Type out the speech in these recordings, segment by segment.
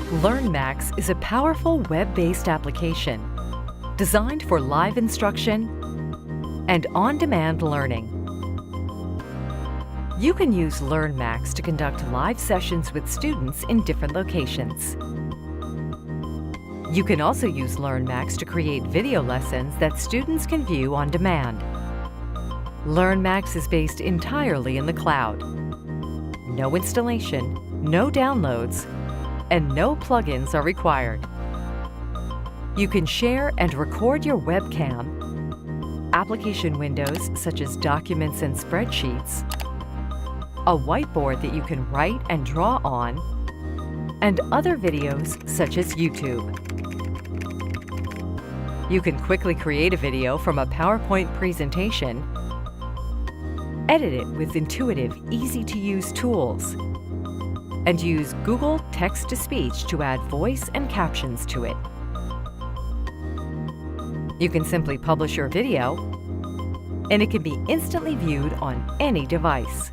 LearnMax is a powerful web-based application designed for live instruction and on-demand learning. You can use LearnMax to conduct live sessions with students in different locations. You can also use LearnMax to create video lessons that students can view on demand. LearnMax is based entirely in the cloud. No installation, no downloads, and no plugins are required. You can share and record your webcam, application windows such as documents and spreadsheets, a whiteboard that you can write and draw on, and other videos such as YouTube. You can quickly create a video from a PowerPoint presentation, edit it with intuitive, easy-to-use tools, and use Google Text-to-Speech to add voice and captions to it. You can simply publish your video, and it can be instantly viewed on any device.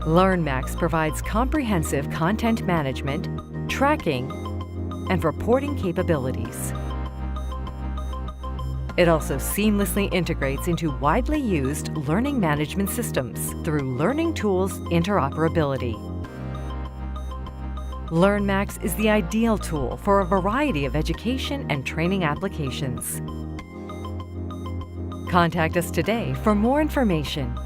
LearnMax provides comprehensive content management, tracking, and reporting capabilities. It also seamlessly integrates into widely used learning management systems through Learning Tools interoperability. LearnMax is the ideal tool for a variety of education and training applications. Contact us today for more information.